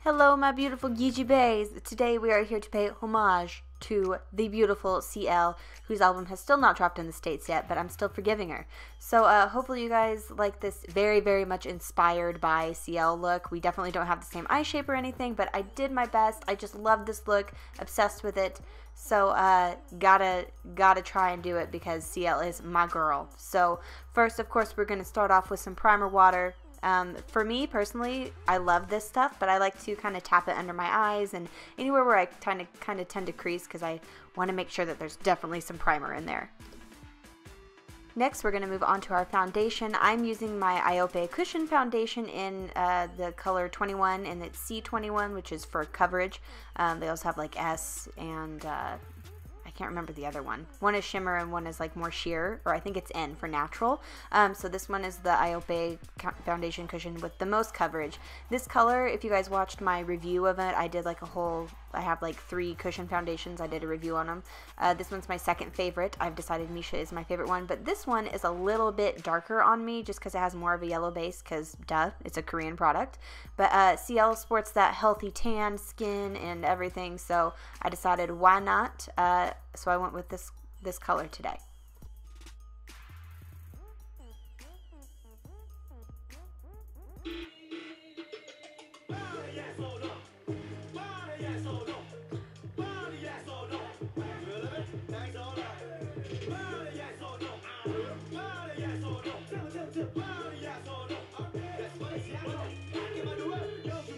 Hello my beautiful Geegy Bays. Today we are here to pay homage to the beautiful CL, whose album has still not dropped in the States yet, but I'm still forgiving her. So hopefully you guys like this very much inspired by CL look. We definitely don't have the same eye shape or anything, but I did my best. I just love this look, obsessed with it. So gotta try and do it because CL is my girl. So first, of course, we're gonna start off with some primer water. For me personally, I love this stuff, but I like to kind of tap it under my eyes and anywhere where I kind of tend to crease because I want to make sure that there's definitely some primer in there. Next, we're going to move on to our foundation. I'm using my Taupe Cushion Foundation in the color 21, and it's C21, which is for coverage. They also have like S and I can't remember the other one. One is shimmer and one is like more sheer, or I think it's N for natural. So this one is the Taupe foundation cushion with the most coverage. This color, if you guys watched my review of it, I did like a whole, I have like 3 cushion foundations. I did a review on them. This one's my second favorite. I've decided Misha is my favorite one, but this one is a little bit darker on me just because it has more of a yellow base because duh, it's a Korean product. But CL sports that healthy tan skin and everything, so I decided why not? So I went with this color today.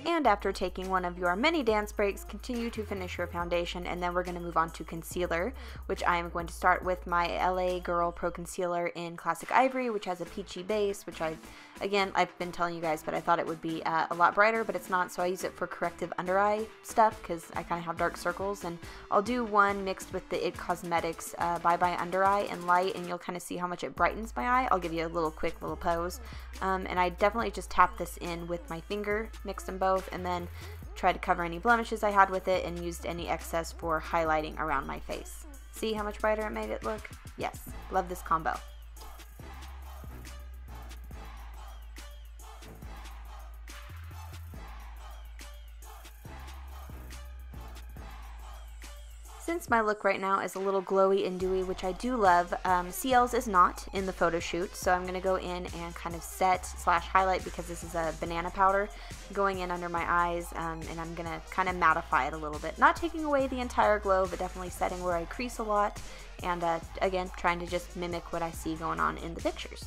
And after taking one of your many dance breaks, continue to finish your foundation, and then we're going to move on to concealer, which I am going to start with my LA Girl Pro Concealer in Classic Ivory, which has a peachy base, which I've been telling you guys, but I thought it would be a lot brighter, but it's not, so I use it for corrective under eye stuff, because I kind of have dark circles, and I'll do one mixed with the IT Cosmetics Bye Bye Under Eye in light, and you'll kind of see how much it brightens my eye. I'll give you a quick little pose, and I definitely just tap this in with my finger, mix them both, and then try to cover any blemishes I had with it and used any excess for highlighting around my face. See how much brighter it made it look? Yes, love this combo. Since my look right now is a little glowy and dewy, which I do love, CL's is not in the photo shoot, so I'm going to go in and kind of set / highlight because this is a banana powder going in under my eyes, and I'm going to kind of mattify it a little bit. Not taking away the entire glow, but definitely setting where I crease a lot, and again, trying to just mimic what I see going on in the pictures.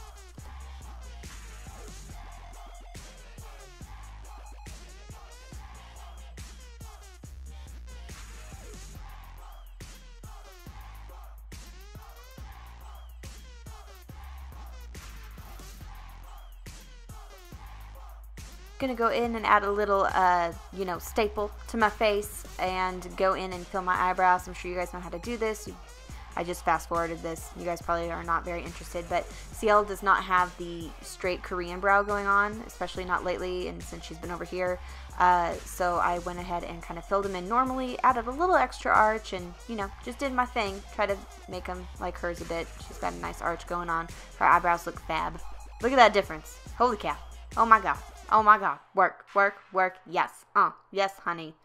Gonna go in and add a little staple to my face and go in and fill my eyebrows. I'm sure you guys know how to do this. I just fast forwarded this. You guys probably are not very interested, but CL does not have the straight Korean brow going on, especially not lately and since she's been over here. So I went ahead and kind of filled them in normally, added a little extra arch, and just did my thing. Try to make them like hers a bit. She's got a nice arch going on. Her eyebrows look fab. Look at that difference. Holy cow. Oh my god. Oh my god. Work, work, work. Yes. Yes, honey.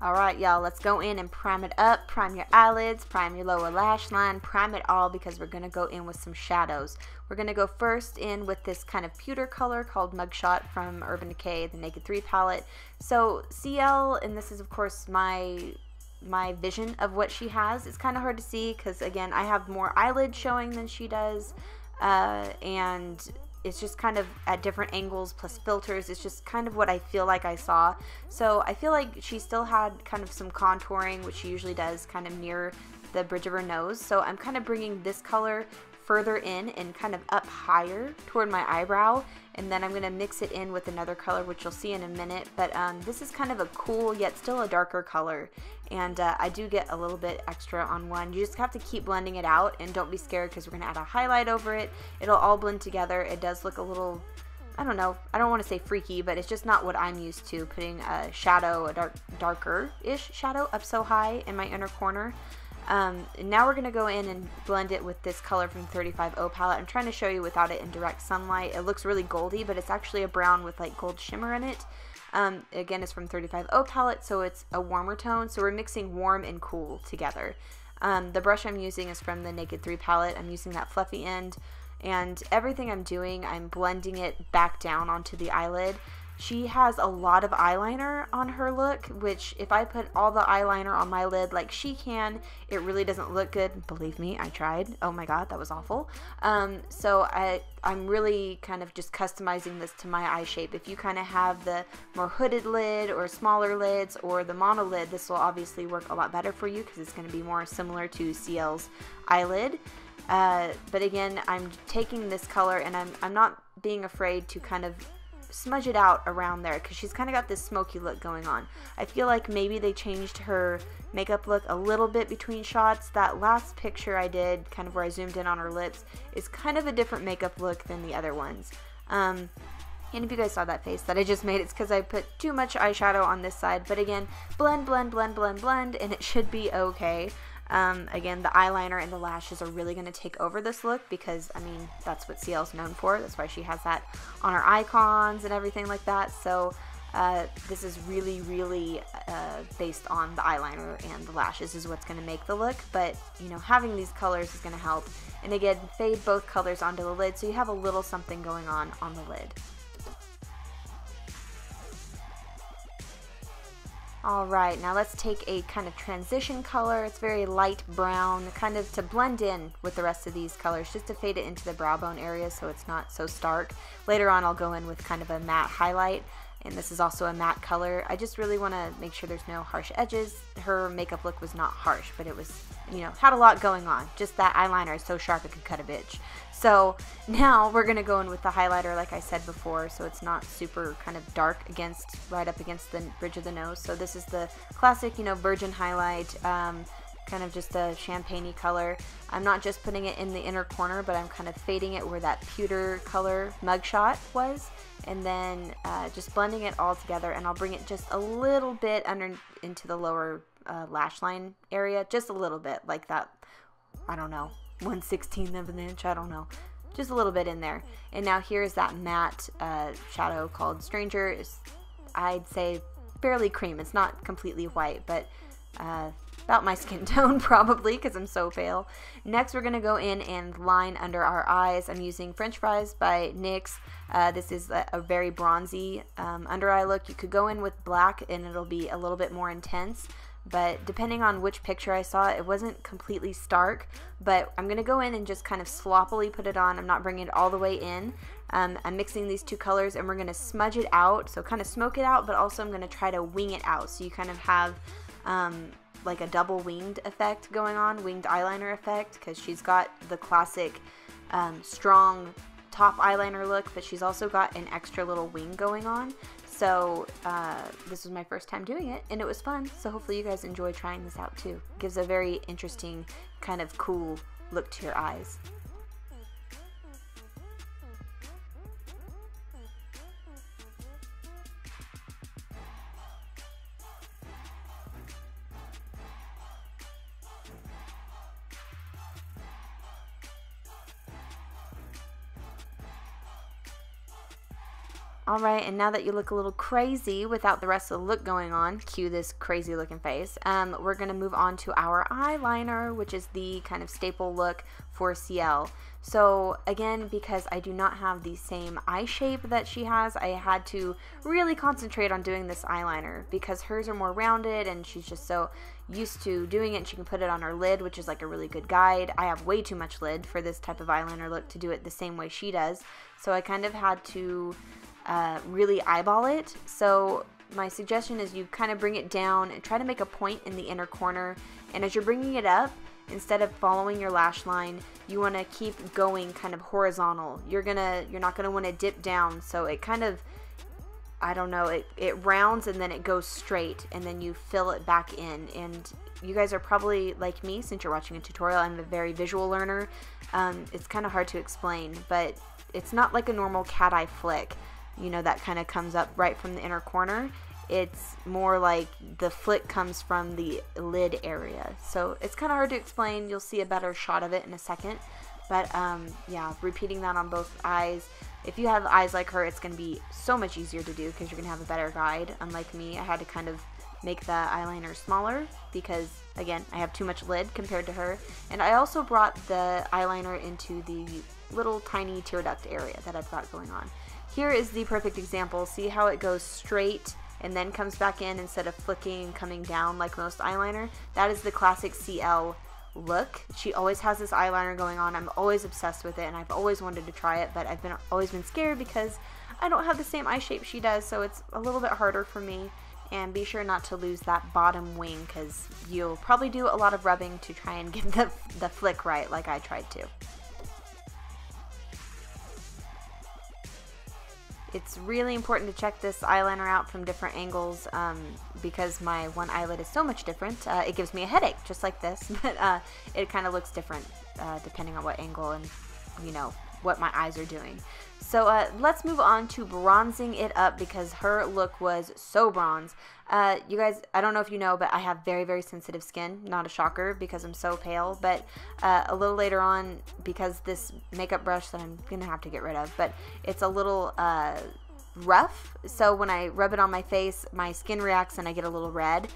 Alright, y'all, let's go in and prime it up. Prime your eyelids, prime your lower lash line, prime it all because we're going to go in with some shadows. We're going to go first in with this kind of pewter color called Mugshot from Urban Decay, the Naked 3 palette. So CL, and this is of course my vision of what she has. It's kind of hard to see because again, I have more eyelid showing than she does, and it's just kind of at different angles plus filters. It's just kind of what I feel like I saw. So I feel like she still had kind of some contouring, which she usually does kind of near the bridge of her nose. So I'm kind of bringing this color further in and kind of up higher toward my eyebrow, and then I'm going to mix it in with another color, which you'll see in a minute. But this is kind of a cool yet still a darker color, and I do get a little bit extra on one. You just have to keep blending it out, and don't be scared because we're going to add a highlight over it. It'll all blend together. It does look a little, I don't know, I don't want to say freaky, but it's just not what I'm used to, putting a shadow, a darker-ish shadow up so high in my inner corner. Now we're going to go in and blend it with this color from 35O palette. I'm trying to show you without it in direct sunlight. It looks really goldy, but it's actually a brown with like gold shimmer in it. Again, it's from 35O palette, so it's a warmer tone. So we're mixing warm and cool together. The brush I'm using is from the Naked 3 palette. I'm using that fluffy end, and everything I'm doing, I'm blending it back down onto the eyelid. She has a lot of eyeliner on her look, which if I put all the eyeliner on my lid like she can, it really doesn't look good. Believe me, I tried. Oh my god, that was awful. So I'm really kind of just customizing this to my eye shape. If you kind of have the more hooded lid or smaller lids or the mono lid, this will obviously work a lot better for you because it's going to be more similar to CL's eyelid. But again, I'm taking this color and I'm not being afraid to kind of smudge it out around there because she's kind of got this smoky look going on. I feel like maybe they changed her makeup look a little bit between shots. That last picture I did, kind of where I zoomed in on her lips, is kind of a different makeup look than the other ones. And if you guys saw that face that I just made, it's because I put too much eyeshadow on this side. But again, blend, blend, blend, blend, blend, and it should be okay. Again, the eyeliner and the lashes are really going to take over this look because, I mean, that's what CL's known for. That's why she has that on her icons and everything like that. So this is really, really based on the eyeliner and the lashes is what's going to make the look. But, you know, having these colors is going to help. And again, fade both colors onto the lid so you have a little something going on the lid. Alright, now let's take a kind of transition color. It's very light brown, kind of to blend in with the rest of these colors, just to fade it into the brow bone area so it's not so stark. Later on I'll go in with kind of a matte highlight, and this is also a matte color. I just really want to make sure there's no harsh edges. Her makeup look was not harsh, but it was, you know, had a lot going on. Just that eyeliner is so sharp it could cut a bitch. So now we're going to go in with the highlighter like I said before, so it's not super kind of dark right up against the bridge of the nose. So this is the classic, you know, virgin highlight, kind of just a champagne-y color. I'm not just putting it in the inner corner, but I'm kind of fading it where that pewter color Mugshot was, and then just blending it all together, and I'll bring it just a little bit under into the lower lash line area, just a little bit, like that, I don't know, 1/16 of an inch, I don't know, just a little bit in there. And now here's that matte shadow called Stranger. I'd say fairly cream. It's not completely white, but about my skin tone probably because I'm so pale. Next we're going to go in and line under our eyes. I'm using French Fries by NYX. This is a very bronzy under eye look. You could go in with black and it'll be a little bit more intense, but depending on which picture I saw, it wasn't completely stark. But I'm going to go in and just kind of sloppily put it on. I'm not bringing it all the way in. I'm mixing these two colors and we're going to smudge it out, so kind of smoke it out, but also I'm going to try to wing it out, so you kind of have like a double winged effect going on, winged eyeliner effect, because she's got the classic strong top eyeliner look, but she's also got an extra little wing going on. So this was my first time doing it and it was fun, so hopefully you guys enjoy trying this out too. It gives a very interesting kind of cool look to your eyes. Alright, and now that you look a little crazy without the rest of the look going on, cue this crazy looking face, we're going to move on to our eyeliner, which is the kind of staple look for CL. So again, because I do not have the same eye shape that she has, I had to really concentrate on doing this eyeliner because hers are more rounded and she's just so used to doing it. She can put it on her lid, which is like a really good guide. I have way too much lid for this type of eyeliner look to do it the same way she does, so I kind of had to really eyeball it. So my suggestion is you kind of bring it down and try to make a point in the inner corner, and as you're bringing it up, instead of following your lash line, you want to keep going kind of horizontal. You're not gonna want to dip down, so it kind of, I don't know, it rounds and then it goes straight and then you fill it back in. And you guys are probably like me, since you're watching a tutorial. I'm a very visual learner. It's kind of hard to explain, but it's not like a normal cat eye flick, you know, that kind of comes up right from the inner corner. it's more like the flick comes from the lid area. So it's kind of hard to explain. You'll see a better shot of it in a second. But yeah, repeating that on both eyes. If you have eyes like her, it's going to be so much easier to do because you're going to have a better guide. Unlike me, I had to kind of make the eyeliner smaller because, again, I have too much lid compared to her. And I also brought the eyeliner into the little tiny tear duct area that I've got going on. Here is the perfect example. See how it goes straight and then comes back in instead of flicking and coming down like most eyeliner? That is the classic CL look. She always has this eyeliner going on. I'm always obsessed with it, and I've always wanted to try it, but I've always been scared because I don't have the same eye shape she does, so it's a little bit harder for me. And be sure not to lose that bottom wing because you'll probably do a lot of rubbing to try and get the flick right like I tried to. It's really important to check this eyeliner out from different angles because my one eyelid is so much different. It gives me a headache just like this, but it kind of looks different depending on what angle and, you know, what my eyes are doing. So let's move on to bronzing it up because her look was so bronze. You guys, I don't know if you know, but I have very, very sensitive skin. Not a shocker because I'm so pale, but a little later on, because this makeup brush that I'm going to have to get rid of, but it's a little rough, so when I rub it on my face, my skin reacts and I get a little red,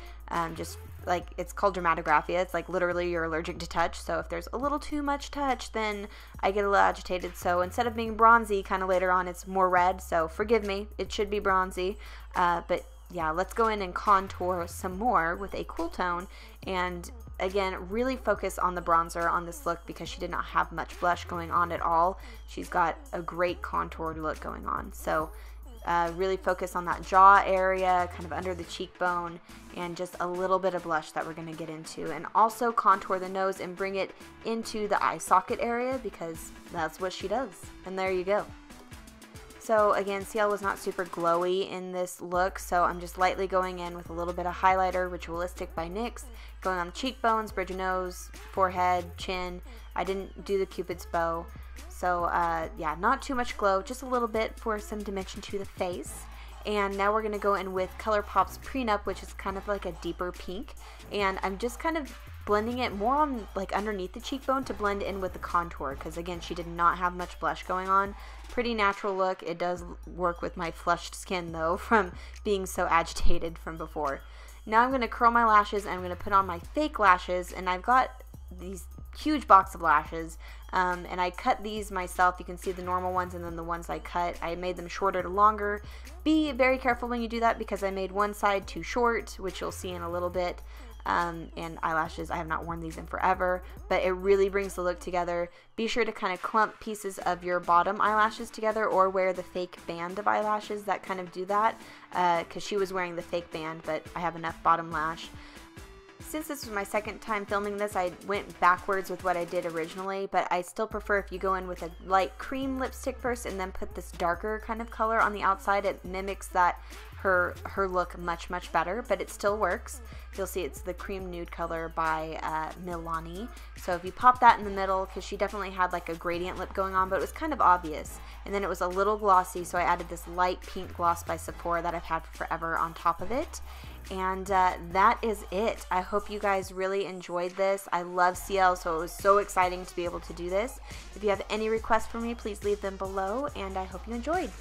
just like, it's called dermatographia. It's like literally you're allergic to touch, so if there's a little too much touch, then I get a little agitated. So instead of being bronzy kind of later on, it's more red, so forgive me, it should be bronzy, but yeah, let's go in and contour some more with a cool tone, and again, really focus on the bronzer on this look because she did not have much blush going on at all. She's got a great contoured look going on, so really focus on that jaw area, kind of under the cheekbone, and just a little bit of blush that we're going to get into. And also contour the nose and bring it into the eye socket area because that's what she does. And there you go. So again, CL was not super glowy in this look, so I'm just lightly going in with a little bit of highlighter, Ritualistic by NYX, going on the cheekbones, bridge of nose, forehead, chin. I didn't do the Cupid's bow. So yeah, not too much glow, just a little bit for some dimension to the face. And now we're going to go in with ColourPop's Prenup, which is kind of like a deeper pink. And I'm just kind of blending it more on like underneath the cheekbone to blend in with the contour, because again, she did not have much blush going on. Pretty natural look. It does work with my flushed skin though from being so agitated from before. Now I'm going to curl my lashes and I'm going to put on my fake lashes, and I've got these huge box of lashes, and I cut these myself. You can see the normal ones and then the ones I cut. I made them shorter to longer. Be very careful when you do that because I made one side too short, which you'll see in a little bit. And eyelashes, I have not worn these in forever, but it really brings the look together. Be sure to kind of clump pieces of your bottom eyelashes together or wear the fake band of eyelashes that kind of do that, because she was wearing the fake band, but I have enough bottom lash. Since this was my second time filming this, I went backwards with what I did originally, but I still prefer if you go in with a light cream lipstick first and then put this darker kind of color on the outside. It mimics that her look much better, but it still works. You'll see it's the cream nude color by Milani. So if you pop that in the middle, because she definitely had like a gradient lip going on, but it was kind of obvious. And then it was a little glossy, so I added this light pink gloss by Sephora that I've had forever on top of it. And that is it. I hope you guys really enjoyed this. I love CL, so it was so exciting to be able to do this. If you have any requests for me, please leave them below, and I hope you enjoyed.